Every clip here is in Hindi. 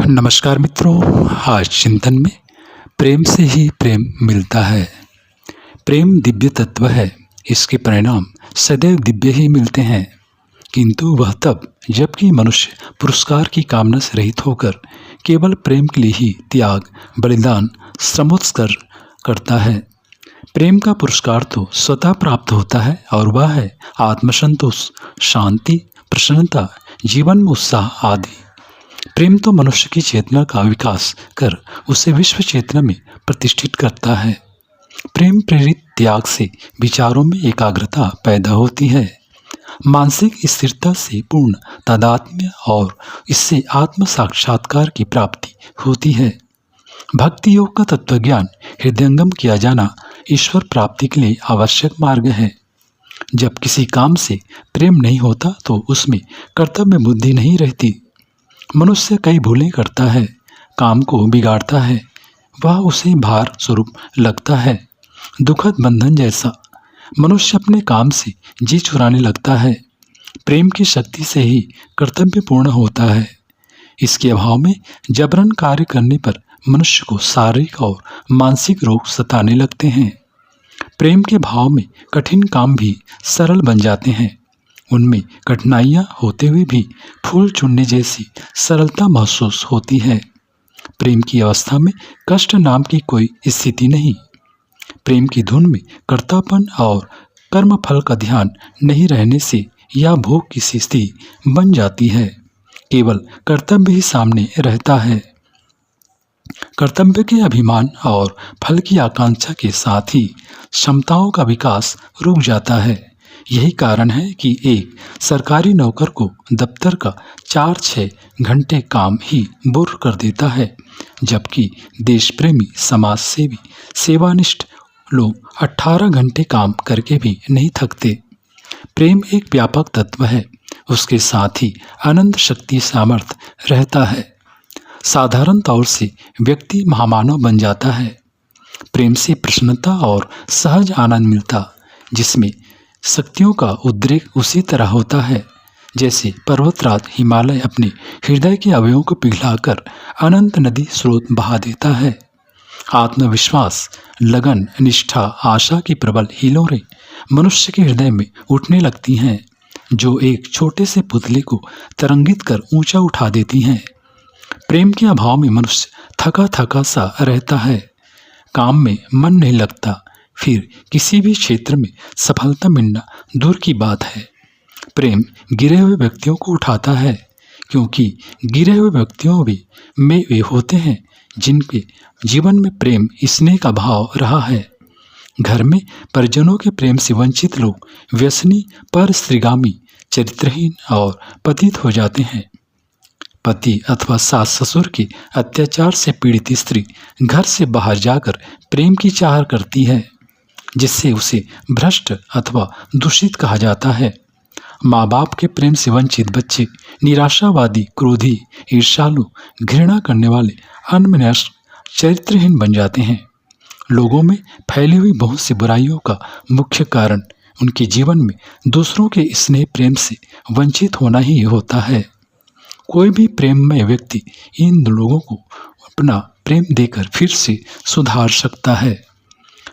नमस्कार मित्रों, आज चिंतन में प्रेम से ही प्रेम मिलता है। प्रेम दिव्य तत्व है, इसके परिणाम सदैव दिव्य ही मिलते हैं। किंतु वह तब जबकि मनुष्य पुरस्कार की कामना से रहित होकर केवल प्रेम के लिए ही त्याग, बलिदान, श्रमोत्सर्ग करता है। प्रेम का पुरस्कार तो स्वतः प्राप्त होता है और वह है आत्मसंतोष, शांति, प्रसन्नता, जीवन में उत्साह आदि। प्रेम तो मनुष्य की चेतना का विकास कर उसे विश्व चेतना में प्रतिष्ठित करता है। प्रेम प्रेरित त्याग से विचारों में एकाग्रता पैदा होती है, मानसिक स्थिरता से पूर्ण तादात्म्य और इससे आत्म साक्षात्कार की प्राप्ति होती है। भक्ति योग का तत्वज्ञान हृदयंगम किया जाना ईश्वर प्राप्ति के लिए आवश्यक मार्ग है। जब किसी काम से प्रेम नहीं होता तो उसमें कर्तव्य बुद्धि नहीं रहती। मनुष्य कई भूलें करता है, काम को बिगाड़ता है, वह उसे भार स्वरूप लगता है, दुखद बंधन जैसा। मनुष्य अपने काम से जी चुराने लगता है। प्रेम की शक्ति से ही कर्तव्य पूर्ण होता है। इसके अभाव में जबरन कार्य करने पर मनुष्य को शारीरिक और मानसिक रोग सताने लगते हैं। प्रेम के भाव में कठिन काम भी सरल बन जाते हैं। उनमें कठिनाइयाँ होते हुए भी फूल चुनने जैसी सरलता महसूस होती है। प्रेम की अवस्था में कष्ट नाम की कोई स्थिति नहीं। प्रेम की धुन में कर्तापन और कर्म फल का ध्यान नहीं रहने से यह भोग की स्थिति बन जाती है। केवल कर्तव्य ही सामने रहता है। कर्तव्य के अभिमान और फल की आकांक्षा के साथ ही क्षमताओं का विकास रुक जाता है। यही कारण है कि एक सरकारी नौकर को दफ्तर का 4-6 घंटे काम ही बोर कर देता है, जबकि देश प्रेमी, समाज सेवी, सेवानिष्ठ लोग 18 घंटे काम करके भी नहीं थकते। प्रेम एक व्यापक तत्व है, उसके साथ ही अनंत शक्ति सामर्थ्य रहता है। साधारण तौर से व्यक्ति महामानव बन जाता है। प्रेम से प्रसन्नता और सहज आनंद मिलता, जिसमें शक्तियों का उद्रेक उसी तरह होता है जैसे पर्वतराज हिमालय अपने हृदय के अवयवों को पिघलाकर अनंत नदी स्रोत बहा देता है। आत्मविश्वास, लगन, निष्ठा, आशा की प्रबल हिलोरें मनुष्य के हृदय में उठने लगती हैं, जो एक छोटे से पुतले को तरंगित कर ऊंचा उठा देती हैं। प्रेम के अभाव में मनुष्य थका थका सा रहता है, काम में मन नहीं लगता, फिर किसी भी क्षेत्र में सफलता मिलना दूर की बात है। प्रेम गिरे हुए व्यक्तियों को उठाता है, क्योंकि गिरे हुए व्यक्तियों में वे होते हैं जिनके जीवन में प्रेम स्नेह का भाव रहा है। घर में परिजनों के प्रेम से वंचित लोग व्यसनी, पर स्त्रीगामी, चरित्रहीन और पतित हो जाते हैं। पति अथवा सास ससुर के अत्याचार से पीड़ित स्त्री घर से बाहर जाकर प्रेम की चाह करती है, जिससे उसे भ्रष्ट अथवा दूषित कहा जाता है। माँ बाप के प्रेम से वंचित बच्चे निराशावादी, क्रोधी, ईर्ष्यालु, घृणा करने वाले, अनमनस्क, चरित्रहीन बन जाते हैं। लोगों में फैली हुई बहुत सी बुराइयों का मुख्य कारण उनके जीवन में दूसरों के स्नेह प्रेम से वंचित होना ही होता है। कोई भी प्रेममय व्यक्ति इन लोगों को अपना प्रेम देकर फिर से सुधार सकता है।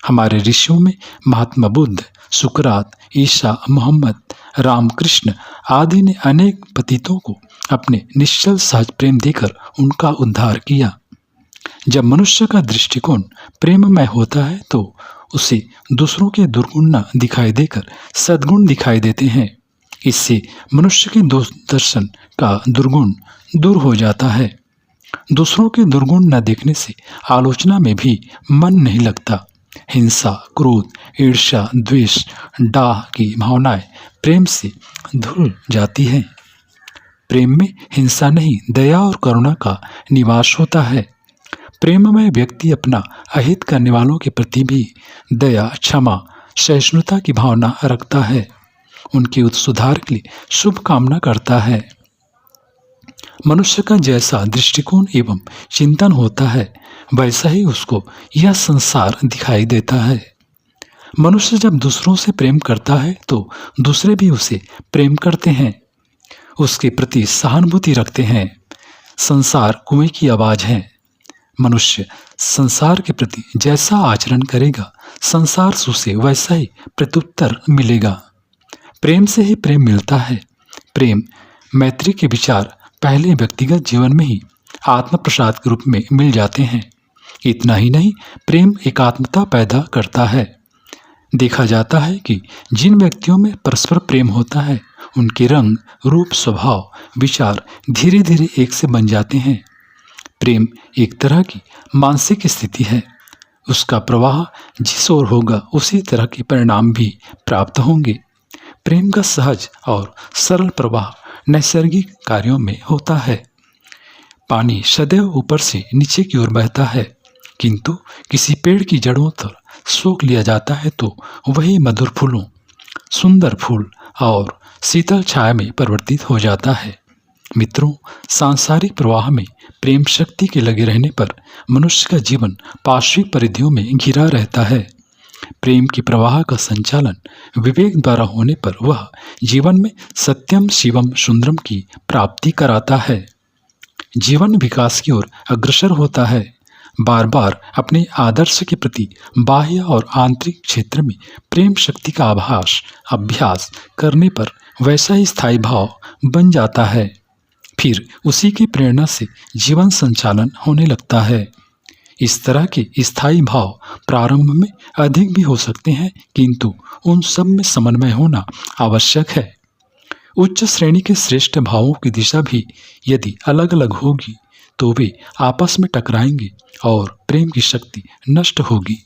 हमारे ऋषियों में महात्मा बुद्ध, सुकरात, ईसा, मोहम्मद, रामकृष्ण आदि ने अनेक पतितों को अपने निश्चल सहज प्रेम देकर उनका उद्धार किया। जब मनुष्य का दृष्टिकोण प्रेममय होता है तो उसे दूसरों के दुर्गुण न दिखाई देकर सद्गुण दिखाई देते हैं। इससे मनुष्य के दोष दर्शन का दुर्गुण दूर हो जाता है। दूसरों के दुर्गुण न देखने से आलोचना में भी मन नहीं लगता। हिंसा, क्रोध, ईर्ष्या, द्वेष, डाह की भावनाएं प्रेम से धुल जाती हैं। प्रेम में हिंसा नहीं, दया और करुणा का निवास होता है। प्रेममय व्यक्ति अपना अहित करने वालों के प्रति भी दया, क्षमा, सहिष्णुता की भावना रखता है, उनके सुधार के लिए शुभ कामना करता है। मनुष्य का जैसा दृष्टिकोण एवं चिंतन होता है, वैसा ही उसको यह संसार दिखाई देता है। मनुष्य जब दूसरों से प्रेम करता है तो दूसरे भी उसे प्रेम करते हैं, उसके प्रति सहानुभूति रखते हैं। संसार कुएं की आवाज है। मनुष्य संसार के प्रति जैसा आचरण करेगा, संसार से उसे वैसा ही प्रत्युत्तर मिलेगा। प्रेम से ही प्रेम मिलता है। प्रेम मैत्री के विचार पहले व्यक्तिगत जीवन में ही आत्म प्रसाद के रूप में मिल जाते हैं। इतना ही नहीं, प्रेम एकात्मता पैदा करता है। देखा जाता है कि जिन व्यक्तियों में परस्पर प्रेम होता है, उनके रंग, रूप, स्वभाव, विचार धीरे धीरे एक से बन जाते हैं। प्रेम एक तरह की मानसिक स्थिति है। उसका प्रवाह जिस ओर होगा, उसी तरह के परिणाम भी प्राप्त होंगे। प्रेम का सहज और सरल प्रवाह नैसर्गिक कार्यों में होता है। पानी सदैव ऊपर से नीचे की ओर बहता है, किंतु किसी पेड़ की जड़ों तक सोख लिया जाता है तो वही मधुर फूलों, सुंदर फूल और शीतल छाया में परिवर्तित हो जाता है। मित्रों, सांसारिक प्रवाह में प्रेम शक्ति के लगे रहने पर मनुष्य का जीवन पार्श्विक परिधियों में घिरा रहता है। प्रेम के प्रवाह का संचालन विवेक द्वारा होने पर वह जीवन में सत्यम शिवम सुंदरम की प्राप्ति कराता है। जीवन विकास की ओर अग्रसर होता है। बार बार अपने आदर्श के प्रति बाह्य और आंतरिक क्षेत्र में प्रेम शक्ति का अभ्यास करने पर वैसा ही स्थायी भाव बन जाता है। फिर उसी की प्रेरणा से जीवन संचालन होने लगता है। इस तरह के स्थायी भाव प्रारंभ में अधिक भी हो सकते हैं, किंतु उन सब में समन्वय होना आवश्यक है। उच्च श्रेणी के श्रेष्ठ भावों की दिशा भी यदि अलग अलग होगी तो वे आपस में टकराएंगे और प्रेम की शक्ति नष्ट होगी।